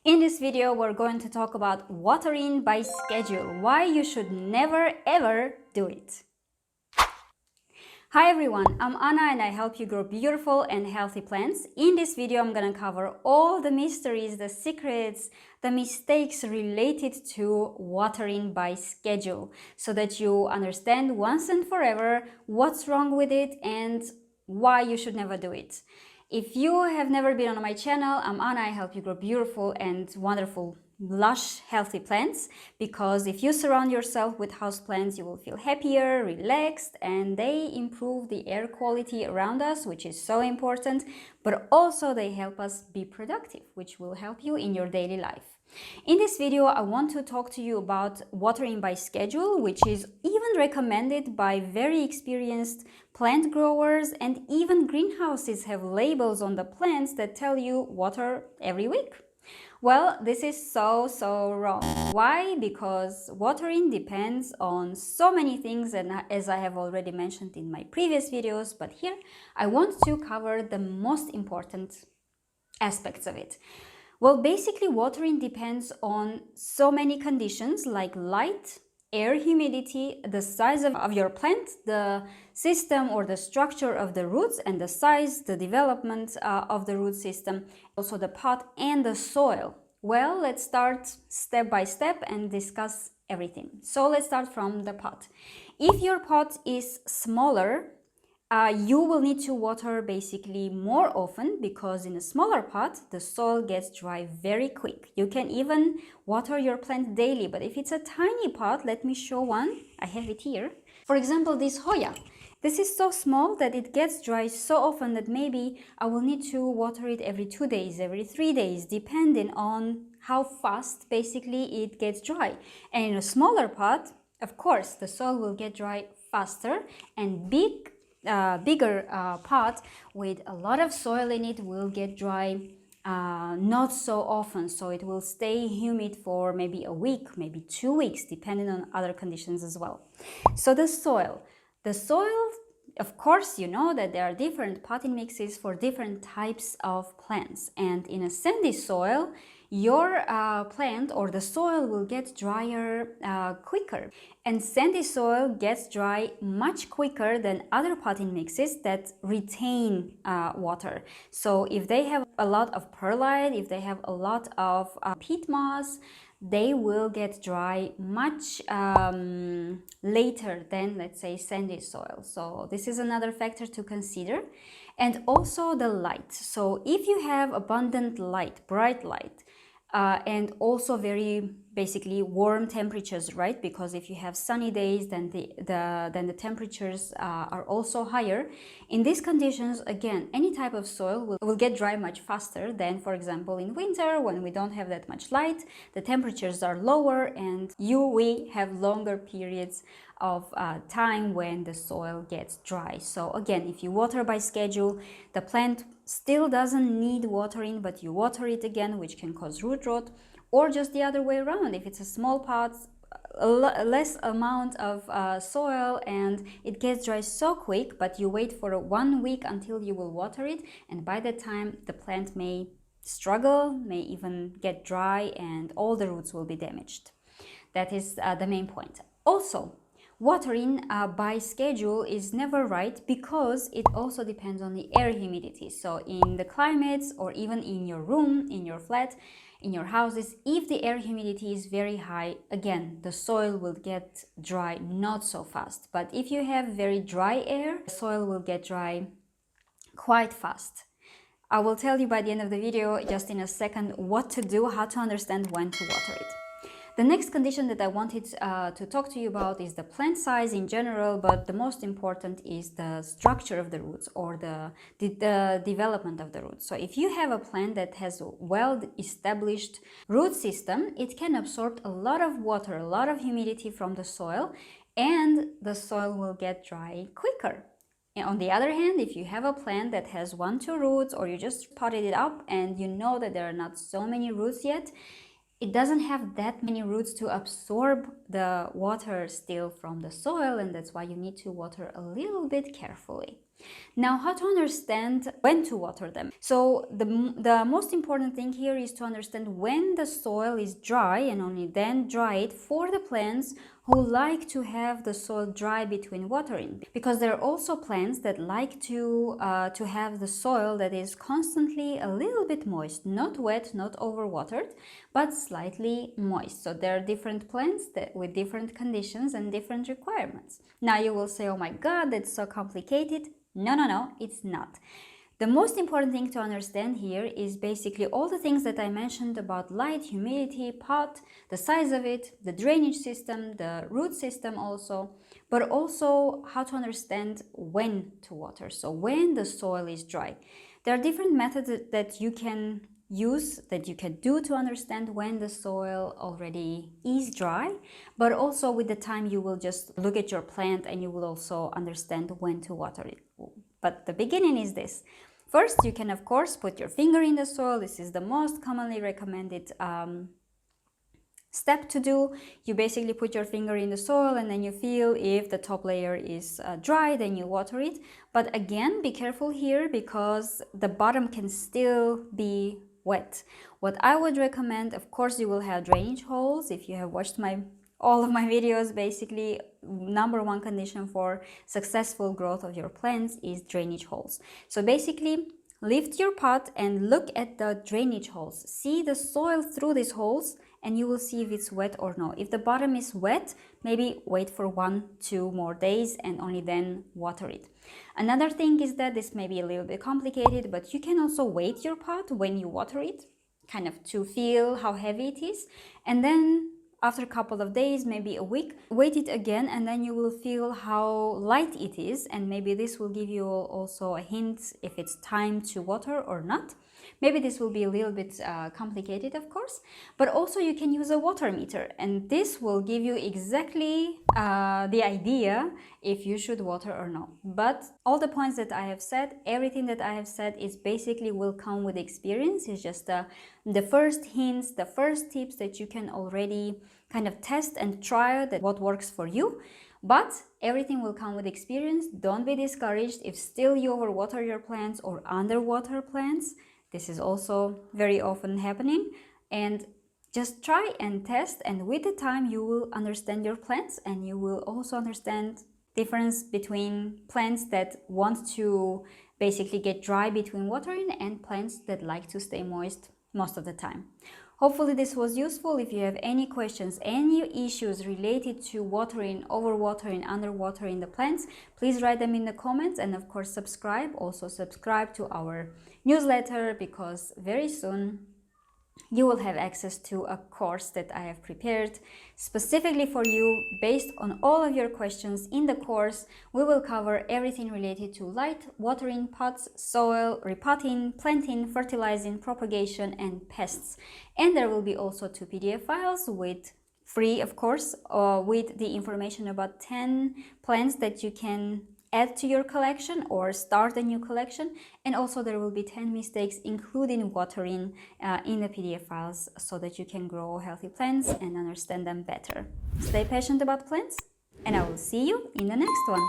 In this video, we're going to talk about watering by schedule, why you should never ever do it. Hi everyone, I'm Anna and I help you grow beautiful and healthy plants. In this video, I'm going to cover all the mysteries, the secrets, the mistakes related to watering by schedule so that you understand once and forever what's wrong with it and why you should never do it. If you have never been on my channel, I'm Anna. I help you grow beautiful and wonderful, lush, healthy plants, because if you surround yourself with houseplants, you will feel happier, relaxed, and they improve the air quality around us, which is so important, but also they help us be productive, which will help you in your daily life. In this video, I want to talk to you about watering by schedule, which is even recommended by very experienced plant growers, and even greenhouses have labels on the plants that tell you water every week. Well, this is so wrong. Why? Because watering depends on so many things, and as I have already mentioned in my previous videos, but here I want to cover the most important aspects of it. Well, basically watering depends on so many conditions like light, air, humidity, the size of your plant, the system or the structure of the roots and the size, the development of the root system, also the pot and the soil. Well, let's start step by step and discuss everything. So let's start from the pot. If your pot is smaller, you will need to water basically more often, because in a smaller pot the soil gets dry very quick. You can even water your plant daily, but if it's a tiny pot, let me show one. I have it here. For example, this Hoya. This is so small that it gets dry so often that maybe I will need to water it every 2 days, every 3 days, depending on how fast basically it gets dry. And in a smaller pot, of course, the soil will get dry faster, and bigger pot with a lot of soil in it will get dry not so often, so it will stay humid for maybe a week, maybe 2 weeks, depending on other conditions as well. So the soil, of course, you know that there are different potting mixes for different types of plants, and in a sandy soil your plant or the soil will get drier quicker, and sandy soil gets dry much quicker than other potting mixes that retain water. So if they have a lot of perlite, if they have a lot of peat moss, they will get dry much later than, let's say, sandy soil. So this is another factor to consider. And also the light. So if you have abundant light, bright light, and also very basically warm temperatures, right? Because if you have sunny days, then the temperatures are also higher. In these conditions, again, any type of soil will get dry much faster than, for example, in winter when we don't have that much light, the temperatures are lower, and we have longer periods of time when the soil gets dry. So again, if you water by schedule, the plant still doesn't need watering, but you water it again, which can cause root rot, or just the other way around. If it's a small pot, less amount of soil, and it gets dry so quick, but you wait for 1 week until you will water it, and by that time the plant may struggle, may even get dry, and all the roots will be damaged. That is the main point. Also, watering by schedule is never right, because it also depends on the air humidity. So in the climates, or even in your room, in your flat, in your houses, if the air humidity is very high, again, the soil will get dry not so fast. But if you have very dry air, the soil will get dry quite fast. I will tell you by the end of the video, just in a second, what to do, how to understand when to water it. The next condition that I wanted to talk to you about is the plant size in general, but the most important is the structure of the roots, or the development of the roots. So if you have a plant that has a well-established root system, it can absorb a lot of water, a lot of humidity from the soil, and the soil will get dry quicker. And on the other hand, if you have a plant that has 1-2 roots, or you just potted it up and you know that there are not so many roots yet, it doesn't have that many roots to absorb the water still from the soil, and that's why you need to water a little bit carefully. Now, how to understand when to water them? So the most important thing here is to understand when the soil is dry, and only then dry it for the plants who like to have the soil dry between watering, because there are also plants that like to have the soil that is constantly a little bit moist, not wet, not overwatered, but slightly moist. So there are different plants with different conditions and different requirements. Now you will say, oh my god, that's so complicated. No, it's not. The most important thing to understand here is basically all the things that I mentioned about light, humidity, pot, the size of it, the drainage system, the root system also, but also how to understand when to water, so when the soil is dry. There are different methods that you can use, that you can do to understand when the soil already is dry, but also with the time you will just look at your plant and you will also understand when to water it. But the beginning is this. First, you can of course put your finger in the soil. This is the most commonly recommended step to do. You basically put your finger in the soil and then you feel if the top layer is dry, then you water it. But again, be careful here because the bottom can still be wet. What I would recommend, of course, you will have drainage holes. If you have watched all of my videos, basically number one condition for successful growth of your plants is drainage holes. So basically lift your pot and look at the drainage holes. See the soil through these holes and you will see if it's wet or no. If the bottom is wet, maybe wait for 1-2 more days and only then water it. Another thing is that this may be a little bit complicated, but you can also weight your pot when you water it, kind of to feel how heavy it is, and then after a couple of days, maybe a week, weight it again and then you will feel how light it is, and maybe this will give you also a hint if it's time to water or not. Maybe this will be a little bit complicated, of course, but also you can use a water meter and this will give you exactly the idea if you should water or not. But all the points that I have said, everything that I have said is basically will come with experience. It's just the first hints, the first tips that you can already kind of test and try that what works for you. But everything will come with experience. Don't be discouraged if still you overwater your plants or underwater plants. This is also very often happening, and just try and test, and with the time you will understand your plants and you will also understand difference between plants that want to basically get dry between watering and plants that like to stay moist most of the time. Hopefully this was useful. If you have any questions, any issues related to watering, overwatering, underwatering the plants, please write them in the comments, and of course subscribe. Also subscribe to our newsletter because very soon you will have access to a course that I have prepared specifically for you based on all of your questions. In the course, we will cover everything related to light, watering, pots, soil, repotting, planting, fertilizing, propagation, and pests. And there will be also 2 PDF files with free, of course, with the information about 10 plants that you can add to your collection or start a new collection, and also there will be 10 mistakes including watering in the PDF files so that you can grow healthy plants and understand them better. Stay patient about plants, and I will see you in the next one.